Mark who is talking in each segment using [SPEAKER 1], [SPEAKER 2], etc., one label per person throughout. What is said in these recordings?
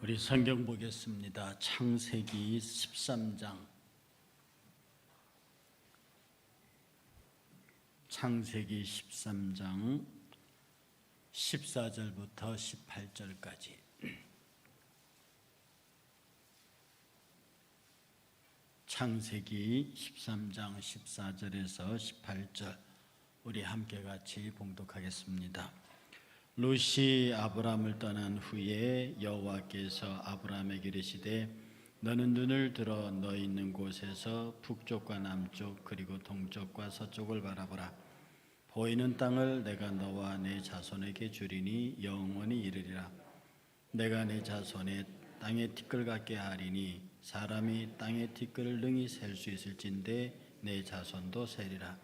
[SPEAKER 1] 우리 성경 보겠습니다. 창세기 13장. 창세기 13장 14절부터 18절까지. 창세기 13장 14절에서 18절 우리 함께 같이 봉독하겠습니다. 롯이 아브람을 떠난 후에 여호와께서 아브람에게 이르시되 너는 눈을 들어 너 있는 곳에서 북쪽과 남쪽 그리고 동쪽과 서쪽을 바라보라. 보이는 땅을 내가 너와 내 자손에게 주리니 영원히 이르리라. 내가 내 자손의 땅의 티끌 같게 하리니 사람이 땅의 티끌을 능히 셀 수 있을진데 내 자손도 세리라.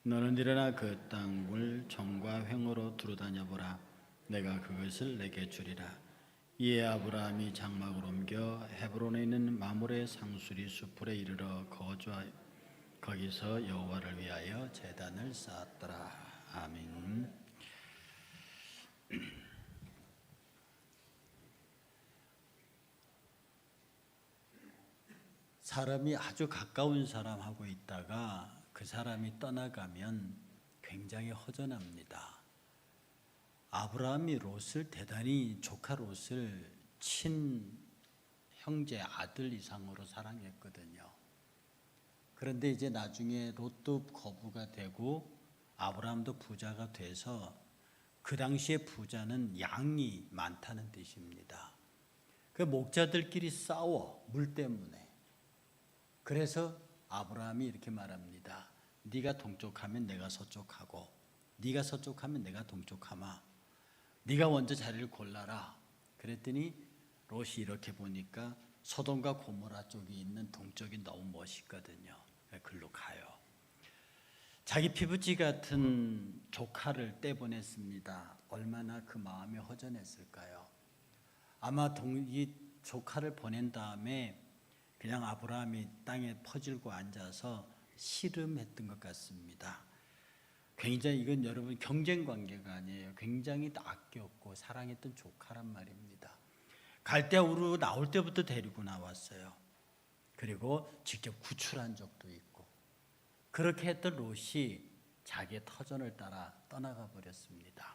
[SPEAKER 1] 너는 일어나 그 땅을 정과 횡으로 두루다녀 보라. 내가 그것을 내게 주리라. 이에 아브라함이 장막을 옮겨 헤브론에 있는 마므레 상수리 수풀에 이르러 거주하여 거기서 여호와를 위하여 제단을 쌓았더라. 아멘. 사람이 아주 가까운 사람하고 있다가 그 사람이 떠나가면 굉장히 허전합니다. 아브라함이 롯을 대단히 조카 롯을 친형제 아들 이상으로 사랑했거든요. 그런데 이제 나중에 롯도 거부가 되고 아브라함도 부자가 돼서 그 당시에 부자는 양이 많다는 뜻입니다. 그 목자들끼리 싸워 물 때문에. 그래서 아브라함이 이렇게 말합니다. 네가 동쪽하면 내가 서쪽하고 네가 서쪽하면 내가 동쪽하마. 네가 먼저 자리를 골라라. 그랬더니 롯이 이렇게 보니까 소돔과 고모라 쪽이 있는 동쪽이 너무 멋있거든요. 글로 가요. 자기 피부지 같은 조카를 떼보냈습니다. 얼마나 그 마음이 허전했을까요? 아마 이 조카를 보낸 다음에 그냥 아브라함이 땅에 퍼질고 앉아서 씨름했던 것 같습니다. 굉장히 이건 여러분 경쟁 관계가 아니에요. 굉장히 아꼈고 사랑했던 조카란 말입니다. 갈대아우르 나올 때부터 데리고 나왔어요. 그리고 직접 구출한 적도 있고. 그렇게 했던 롯이 자기의 터전을 따라 떠나가 버렸습니다.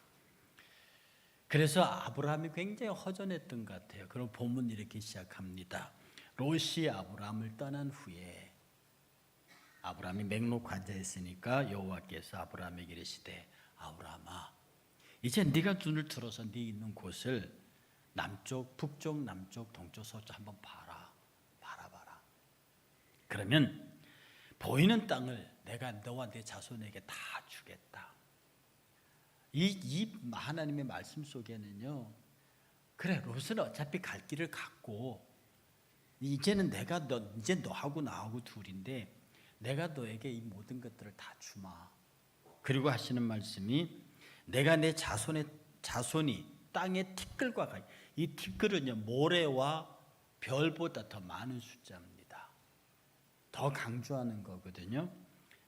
[SPEAKER 1] 그래서 아브라함이 굉장히 허전했던 것 같아요. 그럼 본문 이렇게 시작합니다. 롯이 아브라함을 떠난 후에 아브라함이 맹록 앉아있으니까 여호와께서 아브라함에게 이르시되 아브라함아 이제 네가 눈을 들어서 네 있는 곳을 남쪽, 북쪽, 남쪽, 동쪽, 서쪽 한번 바라봐라. 그러면 보이는 땅을 내가 너와 내 자손에게 다 주겠다. 이 하나님의 말씀 속에는요. 그래 롯은 어차피 갈 길을 갔고 이제는 이제 너하고 나하고 둘인데 내가 너에게 이 모든 것들을 다 주마. 그리고 하시는 말씀이 내가 내 자손이 땅의 티끌과 같이 이 티끌은요 모래와 별보다 더 많은 숫자입니다. 더 강조하는 거거든요.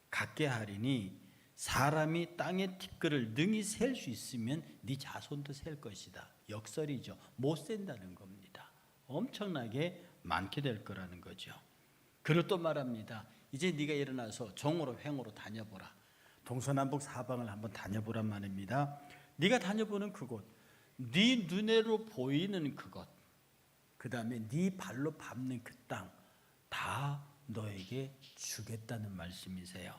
[SPEAKER 1] 같게 하리니 사람이 땅의 티끌을 능히 셀 수 있으면 네 자손도 셀 것이다. 역설이죠. 못 센다는 겁니다. 엄청나게 많게 될 거라는 거죠. 그리고 또 말합니다. 이제 네가 일어나서 정오로 횡으로 다녀보라. 동서남북 사방을 한번 다녀보란 말입니다. 네가 다녀보는 그곳, 네 눈으로 보이는 그곳, 그 다음에 네 발로 밟는 그 땅 다 너에게 주겠다는 말씀이세요.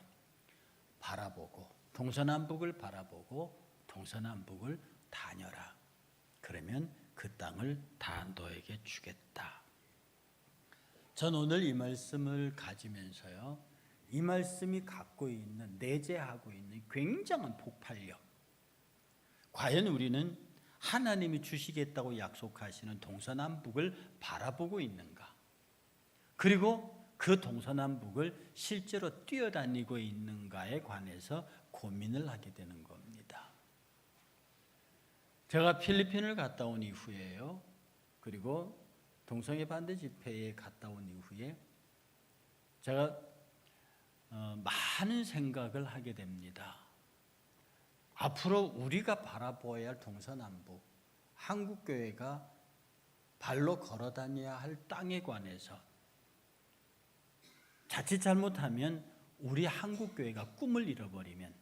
[SPEAKER 1] 바라보고 동서남북을 바라보고 동서남북을 다녀라. 그러면 그 땅을 다 너에게 주겠다. 전 오늘 이 말씀을 가지면서요. 이 말씀이 갖고 있는 내재하고 있는 굉장한 폭발력. 과연 우리는 하나님이 주시겠다고 약속하시는 동서남북을 바라보고 있는가? 그리고 그 동서남북을 실제로 뛰어다니고 있는가에 관해서 고민을 하게 되는 겁니다. 제가 필리핀을 갔다 온 이후에요. 그리고 동성애 반대 집회에 갔다 온 이후에 제가 많은 생각을 하게 됩니다. 앞으로 우리가 바라보아야 할 동서남북, 한국교회가 발로 걸어 다녀야 할 땅에 관해서 자칫 잘못하면 우리 한국교회가 꿈을 잃어버리면,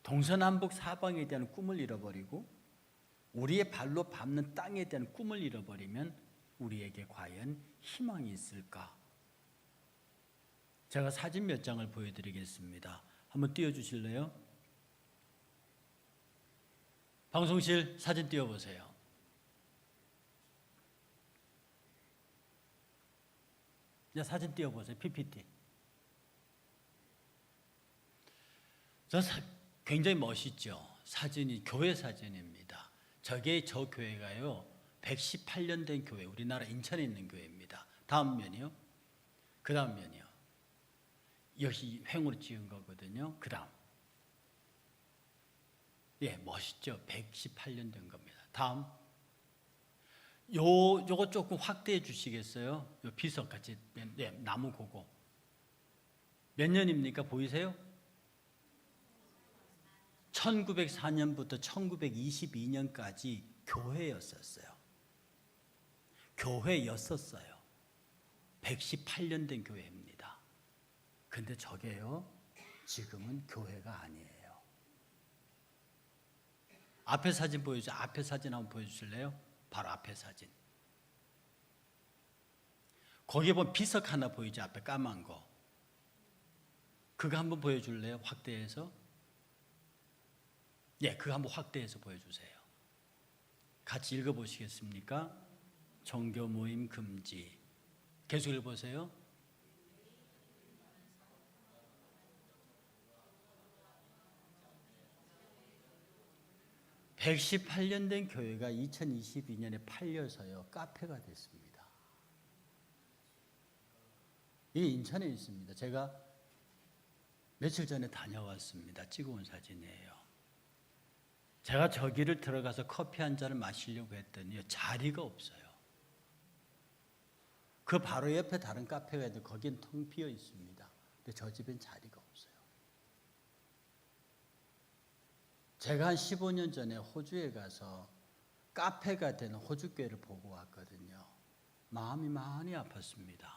[SPEAKER 1] 동서남북 사방에 대한 꿈을 잃어버리고 우리의 발로 밟는 땅에 대한 꿈을 잃어버리면 우리에게 과연 희망이 있을까? 제가 사진 몇 장을 보여드리겠습니다. 한번 띄워주실래요? 방송실 사진 띄워보세요. 이제 사진 띄워보세요. PPT. 굉장히 멋있죠? 사진이 교회 사진입니다. 저게 저 교회가요, 118년 된 교회, 우리나라 인천에 있는 교회입니다. 다음 면이요. 그 다음 면이요. 역시 횡으로 찍은 거거든요. 그 다음. 예, 멋있죠? 118년 된 겁니다. 다음. 요거 조금 확대해 주시겠어요? 요 비석 같이, 네, 나무 고고. 몇 년입니까? 보이세요? 1904년부터 1922년까지 교회였었어요. 교회였었어요. 118년 된 교회입니다. 근데 저게요, 지금은 교회가 아니에요. 앞에 사진 보여주세요. 앞에 사진 한번 보여주실래요? 바로 앞에 사진. 거기에 보면 비석 하나 보이죠? 앞에 까만 거. 그거 한번 보여줄래요? 확대해서. 예, 그거 한번 확대해서 보여주세요. 같이 읽어보시겠습니까? 종교 모임 금지. 계속 읽어보세요. (118년) 된 교회가 2022년에 팔려서요, 카페가 됐습니다. 이게 인천에 있습니다. 제가 며칠 전에 다녀왔습니다. 찍어온 사진이에요. 제가 저기를 들어가서 커피 한 잔을 마시려고 했더니 자리가 없어요. 그 바로 옆에 다른 카페가 있는데 거긴 텅 비어 있습니다. 근데 저 집엔 자리가 없어요. 제가 한 15년 전에 호주에 가서 카페가 되는 호주교회를 보고 왔거든요. 마음이 많이 아팠습니다.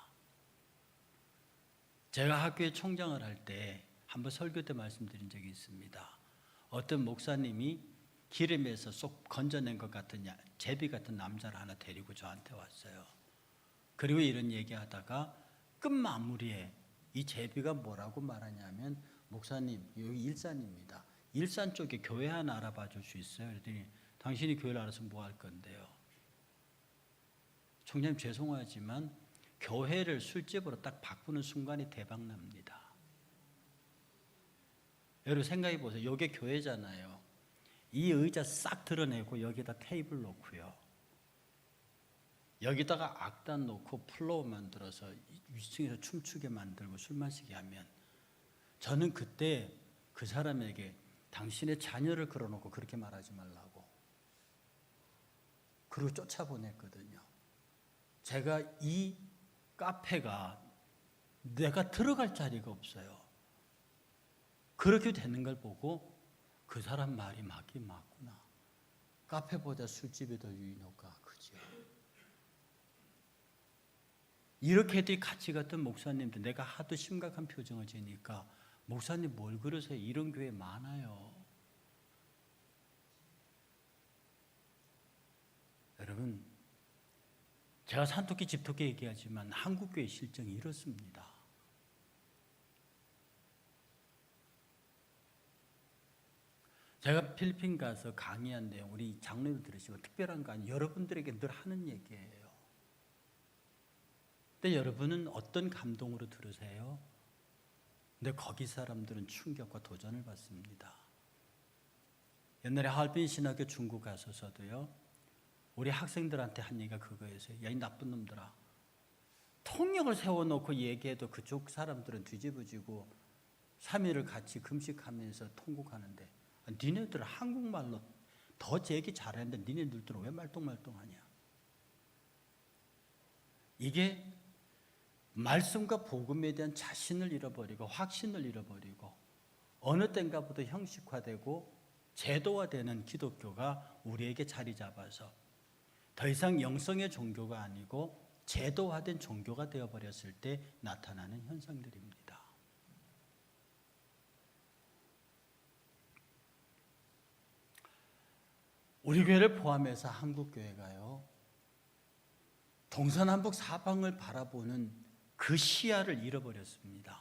[SPEAKER 1] 제가 학교에 총장을 할 때 한번 설교 때 말씀드린 적이 있습니다. 어떤 목사님이 기름에서 쏙 건져낸 것 같은 제비 같은 남자를 하나 데리고 저한테 왔어요. 그리고 이런 얘기하다가 끝마무리에 이 제비가 뭐라고 말하냐면, 목사님, 여기 일산입니다. 일산 쪽에 교회 하나 알아봐 줄 수 있어요? 그랬더니 당신이 교회를 알아서 뭐 할 건데요? 총장님, 죄송하지만 교회를 술집으로 딱 바꾸는 순간이 대박 납니다. 여러분 생각해 보세요. 이게 교회잖아요. 이 의자 싹 드러내고 여기다 테이블 놓고요, 여기다가 악단 놓고 플로어 만들어서 위층에서 춤추게 만들고 술 마시게 하면, 저는 그때 그 사람에게 당신의 자녀를 걸어놓고 그렇게 말하지 말라고, 그리고 쫓아보냈거든요. 제가 이 카페가 내가 들어갈 자리가 없어요. 그렇게 되는 걸 보고 그 사람 말이 맞긴 맞구나. 카페보다 술집이 더 유인효과 크죠. 이렇게들 같이 갔던 목사님들, 내가 하도 심각한 표정을 지니까 목사님 뭘 그러세요? 이런 교회 많아요. 여러분, 제가 산토끼 집토끼 얘기하지만 한국교회 실정이 이렇습니다. 제가 필리핀 가서 강의한 내용 우리 장로님 들으시고 특별한 거 아니에요. 여러분들에게 늘 하는 얘기예요. 근데 여러분은 어떤 감동으로 들으세요? 근데 거기 사람들은 충격과 도전을 받습니다. 옛날에 하얼빈 신학교 중국 가서서도요, 우리 학생들한테 한 얘기가 그거였어요. 야, 이 나쁜 놈들아, 통역을 세워놓고 얘기해도 그쪽 사람들은 뒤집어지고 3일을 같이 금식하면서 통곡하는데, 니네들은 한국말로 더 얘기 잘하는데 니네들은 왜 말똥말똥하냐. 이게 말씀과 복음에 대한 자신을 잃어버리고 확신을 잃어버리고 어느 땐가부터 형식화되고 제도화되는 기독교가 우리에게 자리 잡아서 더 더 이상 영성의 종교가 아니고 제도화된 종교가 되어버렸을 때 나타나는 현상들입니다. 우리 교회를 포함해서 한국교회가요, 동서남북 사방을 바라보는 그 시야를 잃어버렸습니다.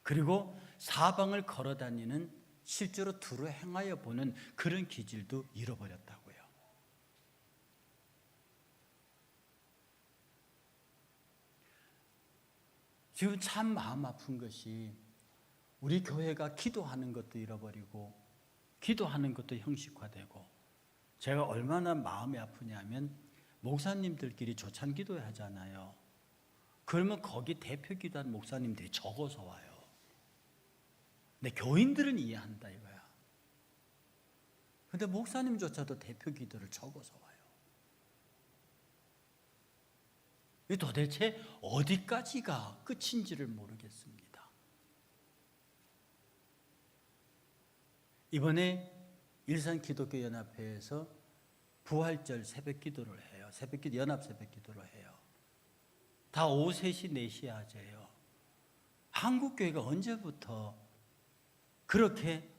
[SPEAKER 1] 그리고 사방을 걸어다니는, 실제로 두루 행하여 보는 그런 기질도 잃어버렸다고요. 지금 참 마음 아픈 것이 우리 교회가 기도하는 것도 잃어버리고 기도하는 것도 형식화되고, 제가 얼마나 마음이 아프냐면 목사님들끼리 조찬 기도 하잖아요. 그러면 거기 대표 기도한 목사님들이 적어서 와요. 근데 교인들은 이해한다 이거야. 근데 목사님조차도 대표 기도를 적어서 와요. 이 도대체 어디까지가 끝인지를 모르겠습니다. 이번에 일산기독교연합회에서 부활절 새벽 기도를 해요. 새벽기도, 연합 새벽 기도를 해요. 다 오후 3시, 4시에 하재요. 한국교회가 언제부터 그렇게,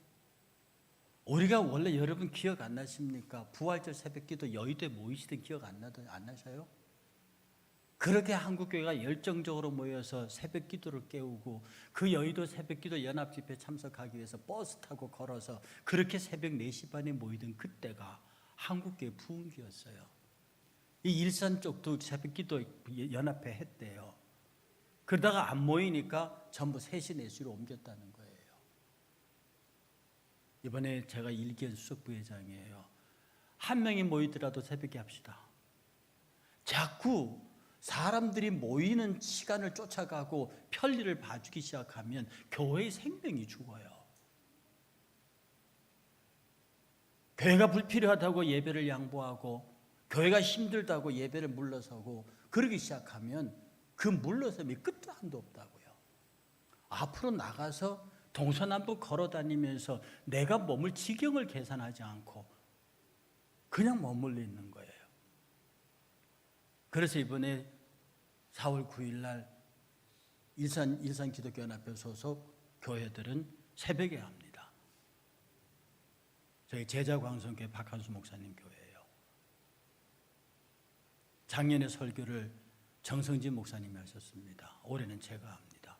[SPEAKER 1] 우리가 원래 여러분 기억 안 나십니까? 부활절 새벽 기도 여의도에 모이시던 기억 안 나셔요? 그렇게 한국교회가 열정적으로 모여서 새벽 기도를 깨우고, 그 여의도 새벽 기도 연합 집회 참석하기 위해서 버스 타고 걸어서 그렇게 새벽 4시 반에 모이던 그때가 한국교회 부흥기였어요. 이 일산 쪽도 새벽 기도 연합회 했대요. 그러다가 안 모이니까 전부 3시, 4시로 옮겼다는 거예요. 이번에 제가 일기현 수석부회장이에요. 한 명이 모이더라도 새벽에 합시다. 자꾸 사람들이 모이는 시간을 쫓아가고 편리를 봐주기 시작하면 교회의 생명이 죽어요. 교회가 불필요하다고 예배를 양보하고, 교회가 힘들다고 예배를 물러서고 그러기 시작하면 그 물러섬이 끝도 한도 없다고요. 앞으로 나가서 동서남북 걸어다니면서 내가 머물 지경을 계산하지 않고 그냥 머물러 있는 거예요. 그래서 이번에 4월 9일 날 일산 기독교연합회 소속 교회들은 새벽에 합니다. 저희 제자광성교회 박한수 목사님 교회예요. 작년에 설교를 정성진 목사님이 하셨습니다. 올해는 제가 합니다.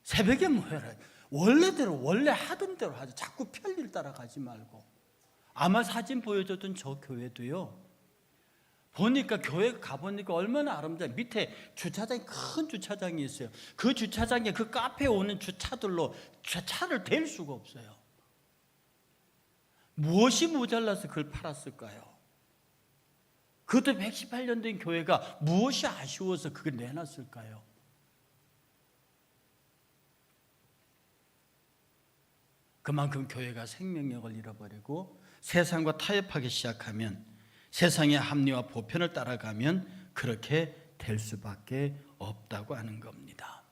[SPEAKER 1] 새벽에 모여라. 원래대로, 원래 하던 대로 하죠. 자꾸 편리를 따라가지 말고. 아마 사진 보여줬던 저 교회도요, 보니까 교회 가보니까 얼마나 아름다워요. 밑에 주차장이, 큰 주차장이 있어요. 그 주차장에 그 카페에 오는 주차들로 차를 댈 수가 없어요. 무엇이 모자라서 그걸 팔았을까요? 그것도 118년 된 교회가 무엇이 아쉬워서 그걸 내놨을까요? 그만큼 교회가 생명력을 잃어버리고 세상과 타협하기 시작하면, 세상의 합리와 보편을 따라가면 그렇게 될 수밖에 없다고 하는 겁니다.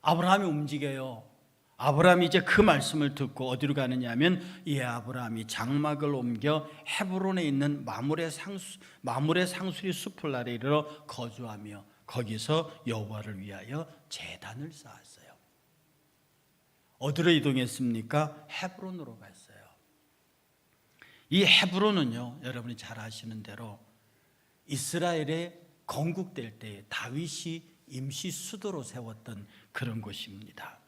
[SPEAKER 1] 아브라함이 움직여요. 아브라함이 이제 그 말씀을 듣고 어디로 가느냐 하면, 이 아브라함이 장막을 옮겨 헤브론에 있는 마므레 상수리 숲을 아래 이르러 거주하며 거기서 여호와를 위하여 제단을 쌓았어요. 어디로 이동했습니까? 헤브론으로 갔어요. 이 헤브론은요, 여러분이 잘 아시는 대로 이스라엘에 건국될 때 다윗이 임시 수도로 세웠던 그런 곳입니다.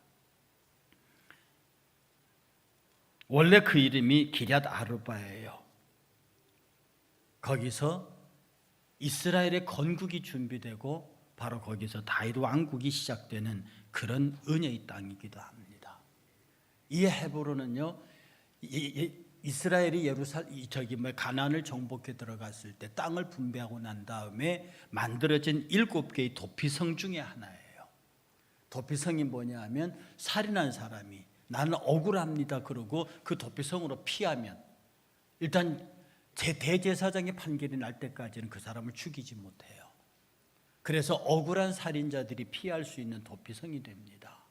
[SPEAKER 1] 원래 그 이름이 기럇 아르바예요. 거기서 이스라엘의 건국이 준비되고 바로 거기서 다윗 왕국이 시작되는 그런 은혜의 땅이기도 합니다. 이 헤브론은요, 이스라엘이 가나안을 정복해 들어갔을 때 땅을 분배하고 난 다음에 만들어진 7개의 도피성 중에 하나예요. 도피성이 뭐냐 하면, 살인한 사람이 나는 억울합니다 그러고 그 도피성으로 피하면 일단 대제사장의 판결이 날 때까지는 그 사람을 죽이지 못해요. 그래서 억울한 살인자들이 피할 수 있는 도피성이 됩니다.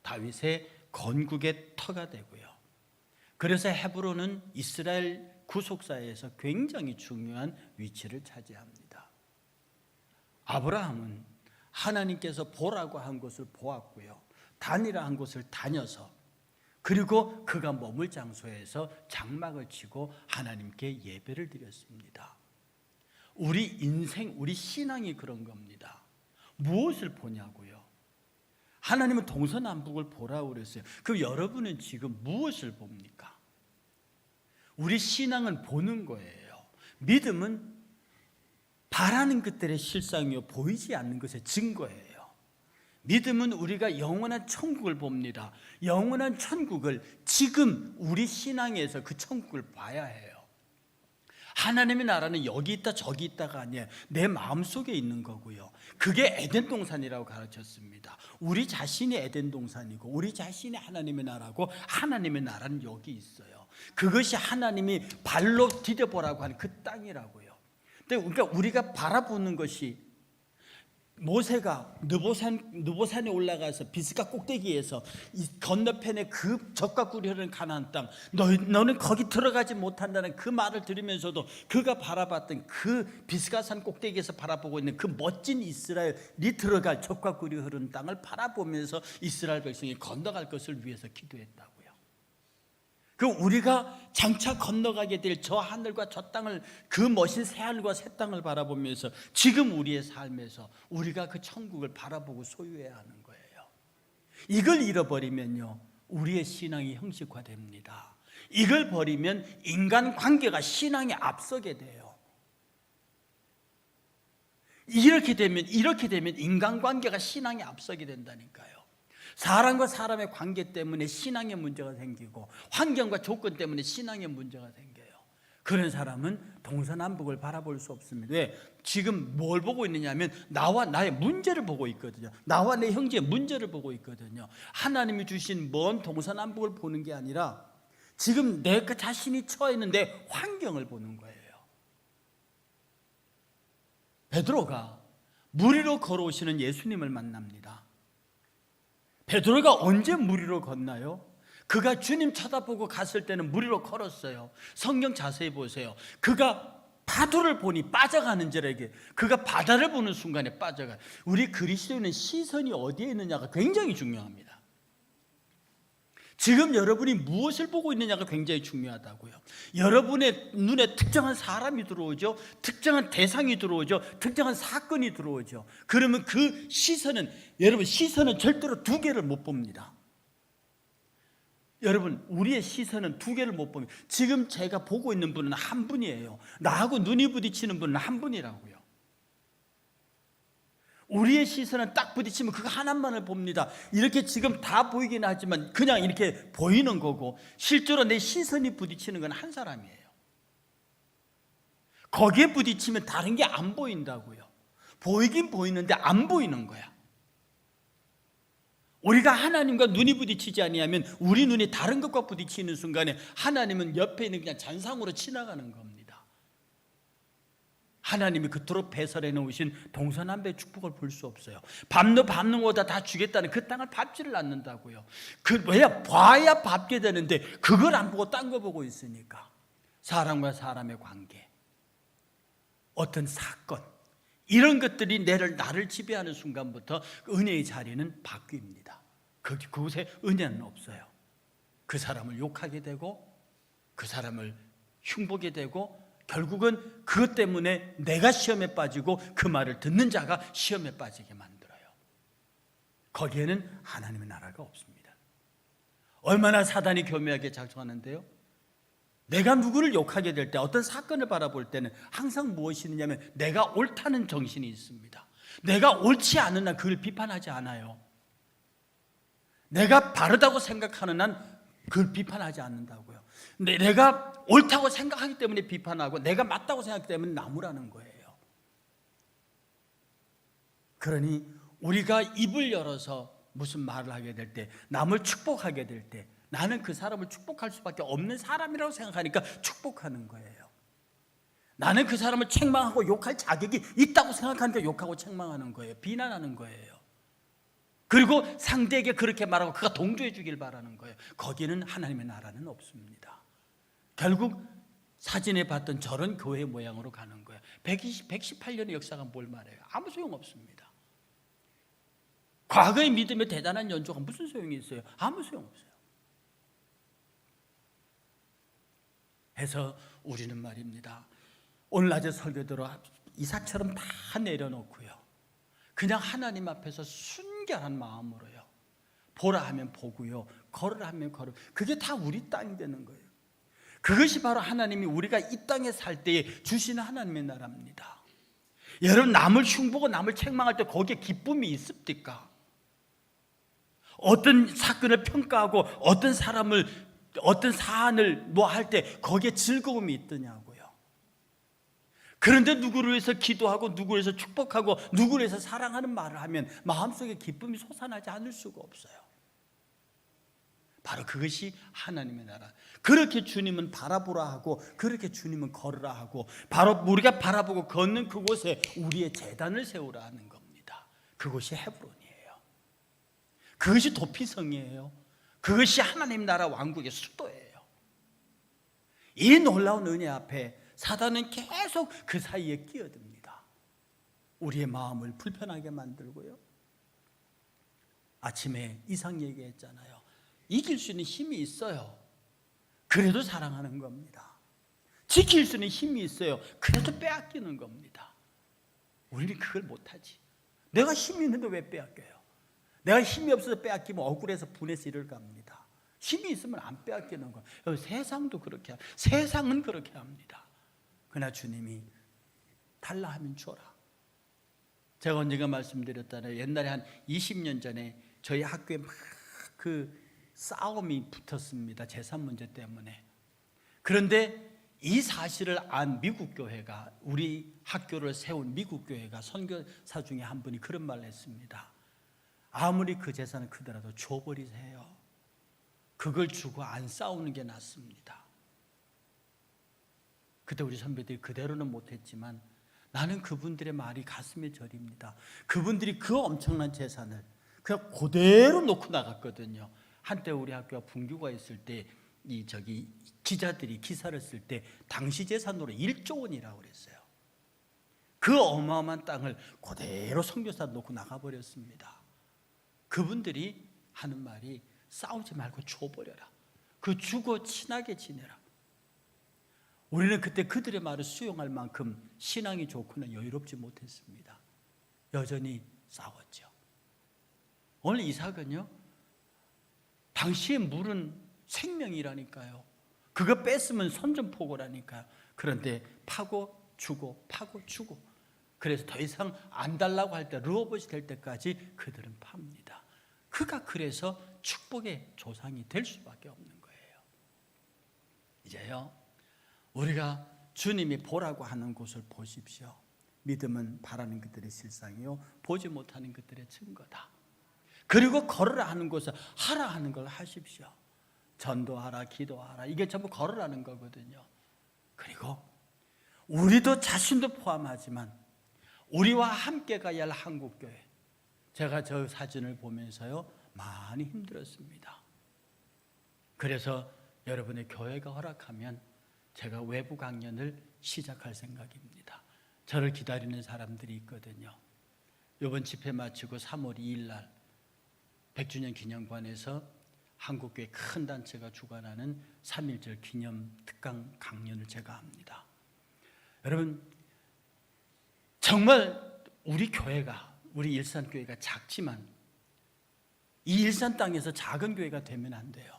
[SPEAKER 1] 다윗의 건국의 터가 되고요. 그래서 헤브론은 이스라엘 구속사에서 굉장히 중요한 위치를 차지합니다. 아브라함은 하나님께서 보라고 한 곳을 보았고요, 다니라 한 곳을 다녀서, 그리고 그가 머물 장소에서 장막을 치고 하나님께 예배를 드렸습니다. 우리 인생, 우리 신앙이 그런 겁니다. 무엇을 보냐고요? 하나님은 동서남북을 보라고 그랬어요. 그럼 여러분은 지금 무엇을 봅니까? 우리 신앙은 보는 거예요. 믿음은 바라는 것들의 실상이요, 보이지 않는 것의 증거예요. 믿음은 우리가 영원한 천국을 봅니다. 영원한 천국을 지금 우리 신앙에서 그 천국을 봐야 해요. 하나님의 나라는 여기 있다 저기 있다가 아니에요. 내 마음속에 있는 거고요. 그게 에덴 동산이라고 가르쳤습니다. 우리 자신이 에덴 동산이고 우리 자신이 하나님의 나라고, 하나님의 나라는 여기 있어요. 그것이 하나님이 발로 디뎌보라고 하는 그 땅이라고요. 그러니까 우리가 바라보는 것이, 모세가 느보산에 올라가서 비스가 꼭대기에서 이 건너편에 그 젖과 꿀이 흐르는 가나안 땅, 너는 거기 들어가지 못한다는 그 말을 들으면서도 그가 바라봤던 그 비스가산 꼭대기에서 바라보고 있는 그 멋진 이스라엘이 들어갈 젖과 꿀이 흐르는 땅을 바라보면서 이스라엘 백성이 건너갈 것을 위해서 기도했다고요. 그 우리가 장차 건너가게 될 저 하늘과 저 땅을, 그 멋진 새하늘과 새 땅을 바라보면서 지금 우리의 삶에서 우리가 그 천국을 바라보고 소유해야 하는 거예요. 이걸 잃어버리면요, 우리의 신앙이 형식화됩니다. 이걸 버리면 인간관계가 신앙에 앞서게 돼요. 이렇게 되면 인간관계가 신앙에 앞서게 된다니까요. 사람과 사람의 관계 때문에 신앙의 문제가 생기고, 환경과 조건 때문에 신앙의 문제가 생겨요. 그런 사람은 동서남북을 바라볼 수 없습니다. 왜? 지금 뭘 보고 있느냐면 나와 나의 문제를 보고 있거든요. 나와 내 형제의 문제를 보고 있거든요. 하나님이 주신 먼 동서남북을 보는 게 아니라 지금 내 자신이 처해 있는 내 환경을 보는 거예요. 베드로가 물 위로 걸어오시는 예수님을 만납니다. 베드로가 언제 물 위로 걷나요? 그가 주님 쳐다보고 갔을 때는 물 위로 걸었어요. 성경 자세히 보세요. 그가 파도를 보니 빠져가는 자에게, 그가 바다를 보는 순간에 빠져가요. 우리 그리스도인은 시선이 어디에 있느냐가 굉장히 중요합니다. 지금 여러분이 무엇을 보고 있느냐가 굉장히 중요하다고요. 여러분의 눈에 특정한 사람이 들어오죠. 특정한 대상이 들어오죠. 특정한 사건이 들어오죠. 그러면 그 시선은, 여러분 시선은 절대로 두 개를 못 봅니다. 여러분, 우리의 시선은 두 개를 못 봅니다. 지금 제가 보고 있는 분은 한 분이에요. 나하고 눈이 부딪히는 분은 한 분이라고요. 우리의 시선은 딱 부딪히면 그거 하나만을 봅니다. 이렇게 지금 다 보이긴 하지만 그냥 이렇게 보이는 거고, 실제로 내 시선이 부딪히는 건 한 사람이에요. 거기에 부딪히면 다른 게 안 보인다고요. 보이긴 보이는데 안 보이는 거야. 우리가 하나님과 눈이 부딪히지 아니하면 우리 눈이 다른 것과 부딪히는 순간에 하나님은 옆에 있는 그냥 잔상으로 지나가는 겁니다. 하나님이 그토록 배설해 놓으신 동서남북의 축복을 볼 수 없어요. 밟는 거다 다 주겠다는 그 땅을 밟지를 않는다고요. 왜냐? 봐야 밟게 되는데 그걸 안 보고 딴 거 보고 있으니까. 사람과 사람의 관계, 어떤 사건, 이런 것들이 나를 지배하는 순간부터 은혜의 자리는 바뀝니다. 그곳에 은혜는 없어요. 그 사람을 욕하게 되고, 그 사람을 흉보게 되고, 결국은 그것 때문에 내가 시험에 빠지고 그 말을 듣는 자가 시험에 빠지게 만들어요. 거기에는 하나님의 나라가 없습니다. 얼마나 사단이 교묘하게 작동하는데요, 내가 누구를 욕하게 될 때, 어떤 사건을 바라볼 때는 항상 무엇이 있느냐면 내가 옳다는 정신이 있습니다. 내가 옳지 않은 한 그걸 비판하지 않아요. 내가 바르다고 생각하는 한 그걸 비판하지 않는다고요. 내가 옳다고 생각하기 때문에 비판하고, 내가 맞다고 생각하기 때문에 나무라는 거예요. 그러니 우리가 입을 열어서 무슨 말을 하게 될 때, 남을 축복하게 될 때, 나는 그 사람을 축복할 수밖에 없는 사람이라고 생각하니까 축복하는 거예요. 나는 그 사람을 책망하고 욕할 자격이 있다고 생각하니까 욕하고 책망하는 거예요. 비난하는 거예요. 그리고 상대에게 그렇게 말하고 그가 동조해 주길 바라는 거예요. 거기는 하나님의 나라는 없습니다. 결국 사진에 봤던 저런 교회 모양으로 가는 거예요. 118년의 역사가 뭘 말해요? 아무 소용없습니다. 과거의 믿음의 대단한 연조가 무슨 소용이 있어요? 아무 소용없어요. 해서 우리는 말입니다, 오늘 낮에 설교대로 이삭처럼 다 내려놓고요, 그냥 하나님 앞에서 순결한 마음으로요, 보라 하면 보고요, 걸으라 하면 걸으. 그게 다 우리 땅이 되는 거예요. 그것이 바로 하나님이 우리가 이 땅에 살 때에 주시는 하나님의 나라입니다. 여러분, 남을 흉보고 남을 책망할 때 거기에 기쁨이 있습니까? 어떤 사건을 평가하고 어떤 사람을, 어떤 사안을 뭐 할 때 거기에 즐거움이 있더냐고요. 그런데 누구를 위해서 기도하고 누구를 위해서 축복하고 누구를 위해서 사랑하는 말을 하면 마음속에 기쁨이 솟아나지 않을 수가 없어요. 바로 그것이 하나님의 나라. 그렇게 주님은 바라보라 하고, 그렇게 주님은 걸으라 하고, 바로 우리가 바라보고 걷는 그곳에 우리의 제단을 세우라 하는 겁니다. 그곳이 헤브론이에요. 그것이 도피성이에요. 그것이 하나님 나라 왕국의 수도예요. 이 놀라운 은혜 앞에 사단은 계속 그 사이에 끼어듭니다. 우리의 마음을 불편하게 만들고요. 아침에 이상 얘기했잖아요. 이길 수 있는 힘이 있어요. 그래도 사랑하는 겁니다. 지킬 수 있는 힘이 있어요. 그래도 빼앗기는 겁니다. 우리는 그걸 못하지. 내가 힘이 있는데 왜 빼앗겨요? 내가 힘이 없어서 빼앗기면 억울해서 분해서 이럴 겁니다. 힘이 있으면 안 빼앗기는 거예요. 세상도 그렇게, 세상은 그렇게 합니다. 그러나 주님이 달라 하면 줘라. 제가 언젠가 말씀드렸잖아요. 옛날에 한 20년 전에 저희 학교에 막 그 싸움이 붙었습니다. 재산 문제 때문에. 그런데 이 사실을 안 미국 교회가, 우리 학교를 세운 미국 교회가 선교사 중에 한 분이 그런 말을 했습니다. 아무리 그 재산은 크더라도 줘버리세요. 그걸 주고 안 싸우는 게 낫습니다. 그때 우리 선배들이 그대로는 못했지만 나는 그분들의 말이 가슴에 저립니다. 그분들이 그 엄청난 재산을 그냥 그대로 놓고 나갔거든요. 한때 우리 학교가 분규가 있을 때 기자들이 기사를 쓸 때 당시 재산으로 1조 원이라고 그랬어요. 그 어마어마한 땅을 그대로 선교사 놓고 나가버렸습니다. 그분들이 하는 말이 싸우지 말고 줘버려라. 그 주고 친하게 지내라. 우리는 그때 그들의 말을 수용할 만큼 신앙이 좋거나 여유롭지 못했습니다. 여전히 싸웠죠. 오늘 이삭은요, 당시의 물은 생명이라니까요. 그거 뺐으면 선전포고라니까요. 그런데 파고 주고 파고 주고, 그래서 더 이상 안 달라고 할 때, 르호봇이 될 때까지 그들은 팝니다. 그가 그래서 축복의 조상이 될 수밖에 없는 거예요. 이제요, 우리가 주님이 보라고 하는 곳을 보십시오. 믿음은 바라는 것들의 실상이요, 보지 못하는 것들의 증거다. 그리고 걸으라 하는 곳을 하라 하는 걸 하십시오. 전도하라, 기도하라, 이게 전부 걸으라는 거거든요. 그리고 우리도 자신도 포함하지만 우리와 함께 가야 할 한국교회, 제가 저 사진을 보면서요 많이 힘들었습니다. 그래서 여러분의 교회가 허락하면 제가 외부 강연을 시작할 생각입니다. 저를 기다리는 사람들이 있거든요. 이번 집회 마치고 3월 2일 날 100주년 기념관에서 한국교회 큰 단체가 주관하는 3.1절 기념 특강 강연을 제가 합니다. 여러분, 정말 우리 교회가, 우리 일산교회가 작지만 이 일산 땅에서 작은 교회가 되면 안 돼요.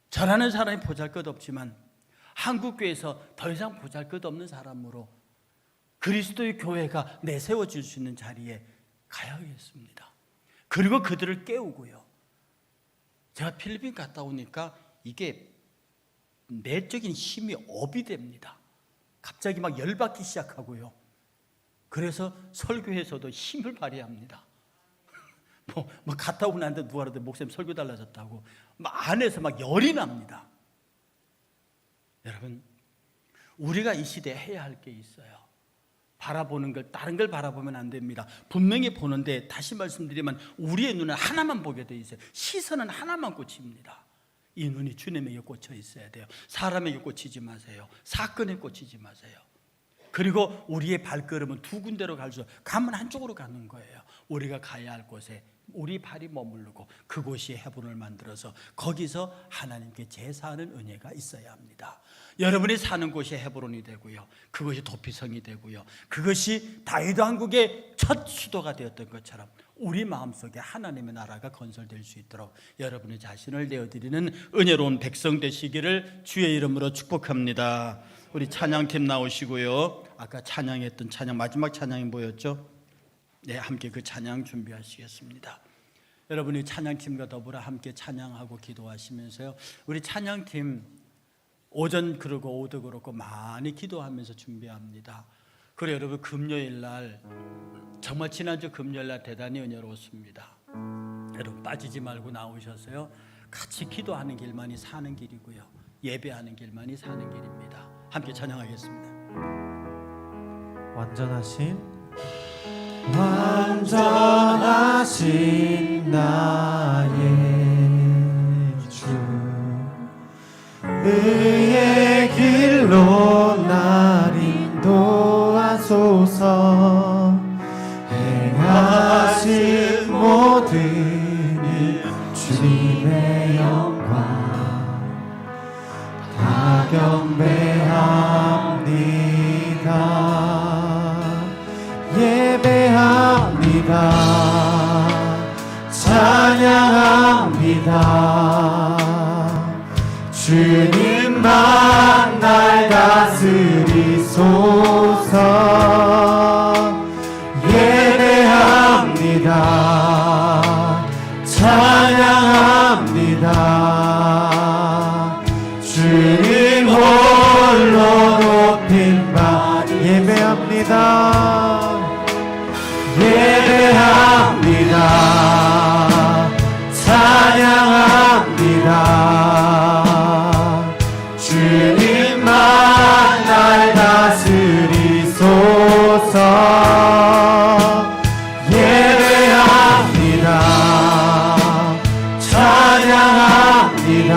[SPEAKER 1] 저라는 사람이 보잘것없지만 한국교회에서 더 이상 보잘것없는 사람으로 그리스도의 교회가 내세워질 수 있는 자리에 가야겠습니다. 그리고 그들을 깨우고요. 제가 필리핀 갔다 오니까 이게 내적인 힘이 업이 됩니다. 갑자기 막 열받기 시작하고요. 그래서 설교에서도 힘을 발휘합니다. 뭐 갔다 오고 난데 누가 그러더니 목사님 설교 달라졌다고 막 안에서 막 열이 납니다. 여러분, 우리가 이 시대에 해야 할 게 있어요. 바라보는 걸, 다른 걸 바라보면 안 됩니다. 분명히 보는데, 다시 말씀드리면 우리의 눈은 하나만 보게 돼 있어요. 시선은 하나만 꽂힙니다. 이 눈이 주님에게 꽂혀 있어야 돼요. 사람에게 꽂히지 마세요. 사건에 꽂히지 마세요. 그리고 우리의 발걸음은 두 군데로 가면 한쪽으로 가는 거예요. 우리가 가야 할 곳에 우리 발이 머무르고 그곳이 헤브론을 만들어서 거기서 하나님께 제사하는 은혜가 있어야 합니다. 여러분이 사는 곳이 헤브론이 되고요, 그것이 도피성이 되고요, 그것이 다윗 왕국의 첫 수도가 되었던 것처럼 우리 마음속에 하나님의 나라가 건설될 수 있도록 여러분의 자신을 내어드리는 은혜로운 백성 되시기를 주의 이름으로 축복합니다. 우리 찬양팀 나오시고요. 아까 찬양했던 찬양, 마지막 찬양이 뭐였죠? 네, 함께 그 찬양 준비하시겠습니다. 여러분이 찬양팀과 더불어 함께 찬양하고 기도하시면서요, 우리 찬양팀 오전 그러고 오도 그렇고 많이 기도하면서 준비합니다. 그리고 여러분 금요일 날, 정말 지난주 금요일 날 대단히 은혜로웠습니다. 여러분 빠지지 말고 나오셔서요, 같이 기도하는 길만이 사는 길이고요, 예배하는 길만이 사는 길입니다. 함께 찬양하겠습니다.
[SPEAKER 2] 완전하신 나의 주, 의의 길로 날 인도하소서. 행하신 모든 일 주님의 영광 다 경배합니다. 예배합니다. 찬양합니다. 주님만 날 다스리소서. 예배합니다. 찬양합니다. 주님 홀로 높임 바. 예배합니다. 예배합니다. 찬양합니다. 주님만 날 다스리소서. 예배합니다. 찬양합니다.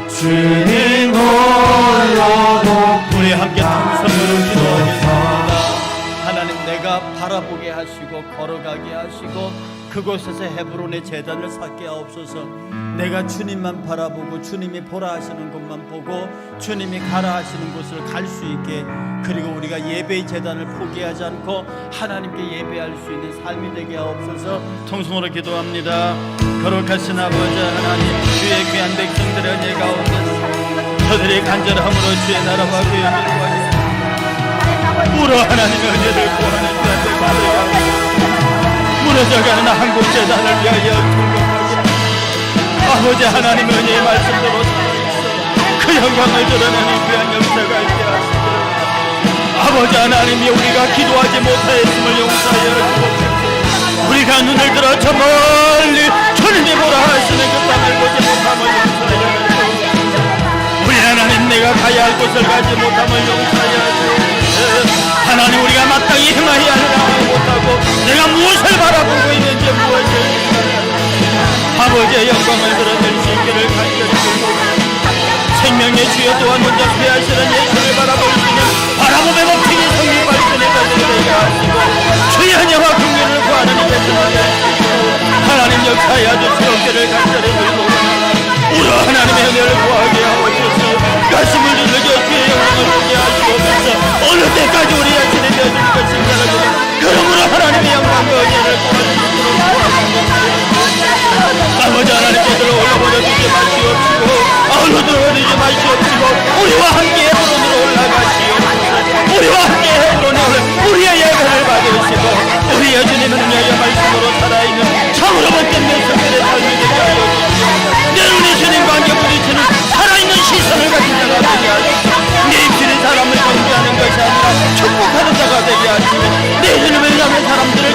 [SPEAKER 2] 주님 홀로 높이.
[SPEAKER 1] 우리 함께 통성으로 기도하겠습니다. 하나님, 내가 바라보게 하시고 걸어가게 하시고 그곳에서 헤브론의 제단을 쌓게 하옵소서. 내가 주님만 바라보고 주님이 보라 하시는 곳만 보고 주님이 가라 하시는 곳을 갈 수 있게, 그리고 우리가 예배의 제단을 포기하지 않고 하나님께 예배할 수 있는 삶이 되게 하옵소서. 통성으로 기도합니다. 거룩하신 아버지 하나님, 주의 귀한 백성들의 은혜 가운데 저들의 간절함으로 주의 나라와 교회를 구하겠습니다. 물어 하나님의 은혜를 구하는 자들 받으라. 무너져가는 한국 재단을 위하여 돌격하고 아버지 하나님의 은혜의 말씀대로 살아있어 그 영광을 드러내는 귀한 역사가 있게 하시고, 아버지 하나님이 우리가 기도하지 못하였음을 용서하여 주옵소서. 우리가 눈을 들어 저 멀리 주님이 보라 하시는 그 땅을 보지 못함을 용서하여 주옵소서. 우리 하나님, 내가 가야 할 곳을 가지 못함을 용서하여 주옵소서. 하나님, 우리가 마땅히 행하여야 하는 못하고 내가 무엇을 바라보고 있는지, 무엇을 아버지의 영광을 드러낼 수 있기를 간절히 기도합니다. 생명의 주여 또한 혼자 피하시는 예수를 바라볼 수 있는 바라봄의 법칙이 성리 발전에 달려들게 하시고 주의 은혜와 긍휼을 구하는 이제 주님의 하나님 역사하여 주시옵기를 간절히 기도합니다. 우리 하나님의 은혜를 구하게 하옵소서. 가슴을 들려 주의 영광을 보게 하시옵소서. 어느 때까지 우리 자신이 되어줄 것인가. 그러므로 하나님의 영광과 은혜를 구하시옵소서. 아버지 하나님께서 올라버려 주지 마시옵시고 아울러 들어버리지 마시옵시고 우리와 함께 헤브론으로 올라가시옵소서. 우리와 함께 헤브론에 우리의 예배를 받으시고 우리의 주님은 은혜의 말씀으로 살아있는 참으로 복된 명성들의 삶이 되게 하여 주시옵소서. 내 눈이 주님과 함께 부딪히는 살아있는 시선을 가진 자가 되게 하시고 내 입술이 사람을 경배하는 것이 아니라 축복하는 자가 되게 하시고 내 주님을 향해 사람들을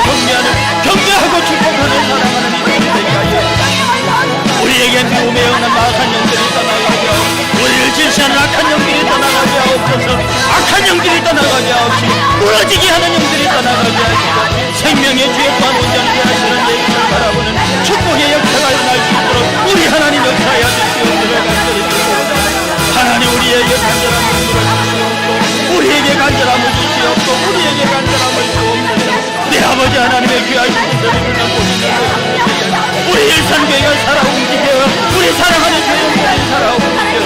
[SPEAKER 1] 경배하고 축복하는 사랑하는 이들이 되게 하여 우리에게 미움에 영한 악한 영들이 떠나가게 하옵소서. 우리를 질시하는 악한 영들이 떠나가게 하옵소서. 악한 영들이 떠나가게 하옵시고 무너지게 하는 영들이 떠나가게 하시고 생명의 주에 또한 온전히 하시는 예수를 바라보는 축복의 역사가 일어날 수 있도록 우리 교회가 살아 움직여 우리 사랑하는 교회들이 살아 움직여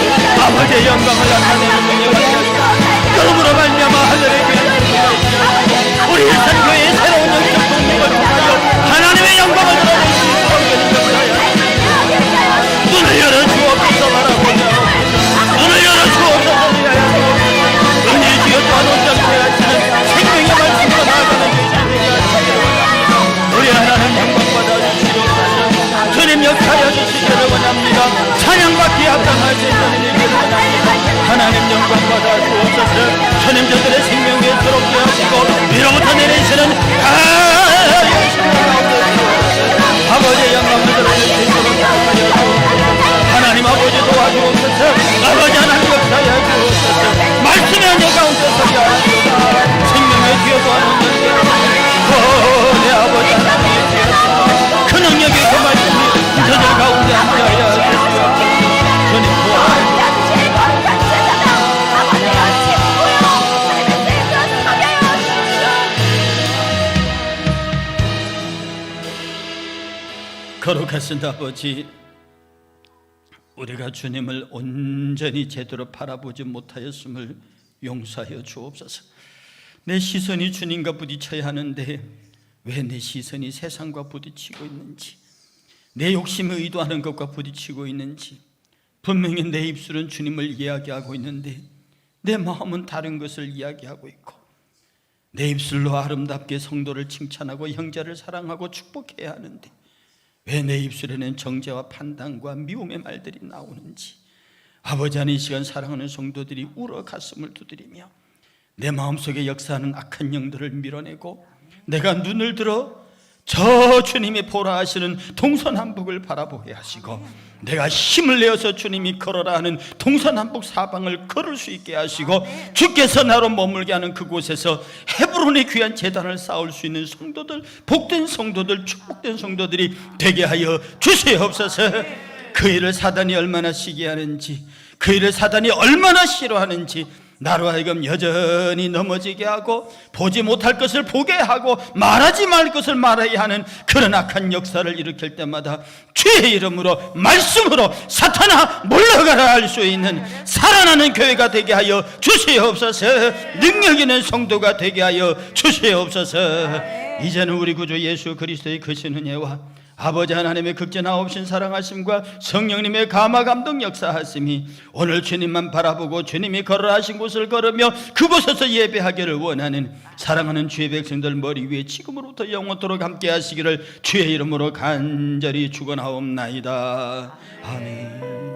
[SPEAKER 1] 아버지의 영광을 나타내는 능력을 그러므로 말미암아 하늘의 교회 우리 일산교회의 새로운 영적 동력을 통하여 하나님의 영광을 드러낼 수 있도록 눈을 열어 주옵소서 바라보며 눈을 열어 주옵소서 은혜를 주여 또한 온전케 하시는 생명의 말씀으로 나아가는 교회들이 되게 우리 하나님 영광 받아주시옵소서 주님 역사하여 주시기를 원합니다 찬양받기에 합당할 수 있는 일기를 원합니다 하나님 영광 받아주옵소서 주님 저들의 생명에 새롭게 하시고 위로부터 내리시는 아버지의 영광을 드러낼 수 있도록 하여 주옵소서 하나님 아버지 도와주옵소서 아버지 하나님 역사하여 주옵소서 말씀의 언약 가운데 서게 하시옵소서 생명의 뒤에도 하는 내 아버지 하나님의 뒤에서 그 능력이 그 말씀이 저들 가운데 함께하여 주옵소서 주님 도와주옵소서 거룩하신 아버지 우리가 주님을 온전히 제대로 바라보지 못하였음을 용서하여 주옵소서 내 시선이 주님과 부딪혀야 하는데 왜 내 시선이 세상과 부딪히고 있는지 내 욕심을 의도하는 것과 부딪히고 있는지 분명히 내 입술은 주님을 이야기하고 있는데 내 마음은 다른 것을 이야기하고 있고 내 입술로 아름답게 성도를 칭찬하고 형제를 사랑하고 축복해야 하는데 왜 내 입술에는 정죄와 판단과 미움의 말들이 나오는지 아버지 하나님 이 시간 사랑하는 성도들이 울어 가슴을 두드리며 내 마음속에 역사하는 악한 영들을 밀어내고 내가 눈을 들어 저 주님이 보라 하시는 동서남북을 바라보게 하시고 내가 힘을 내어서 주님이 걸어라 하는 동서남북 사방을 걸을 수 있게 하시고 주께서 나로 머물게 하는 그곳에서 헤브론의 귀한 제단을 쌓을 수 있는 성도들 복된 성도들 축복된 성도들이 되게 하여 주시옵소서 그 일을 사단이 얼마나 시기하는지 그 일을 사단이 얼마나 싫어하는지 나로 하여금 여전히 넘어지게 하고 보지 못할 것을 보게 하고 말하지 말 것을 말해야 하는 그런 악한 역사를 일으킬 때마다 주의 이름으로 말씀으로 사탄아 물러가라 할 수 있는 살아나는 교회가 되게 하여 주시옵소서 능력 있는 성도가 되게 하여 주시옵소서 이제는 우리 구주 예수 그리스도의 크신 은혜와 아버지 하나님의 극진하옵신 사랑하심과 성령님의 감화 감동 역사하심이 오늘 주님만 바라보고 주님이 걸어하신 곳을 걸으며 그곳에서 예배하기를 원하는 사랑하는 주의 백성들 머리 위에 지금으로부터 영원토록 함께 하시기를 주의 이름으로 간절히 축원하옵나이다. 아멘.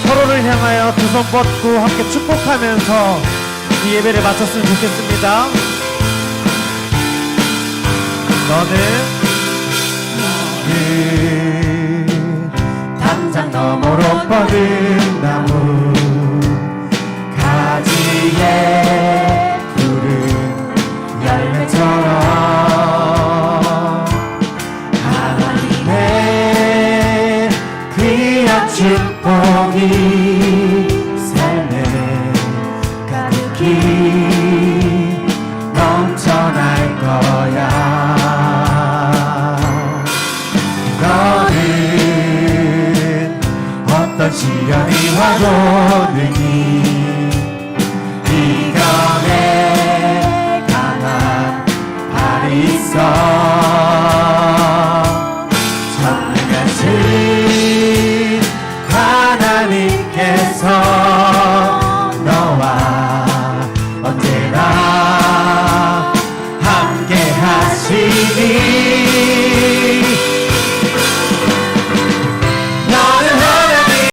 [SPEAKER 2] 서로를 향하여 두 손 뻗고 함께 축복하면서 이 예배를 마쳤으면 좋겠습니다. 너는 담장 너머로 뻗은 나무 가지에 푸른 열매처럼 하나님의 귀한 축복이 삶에 가득히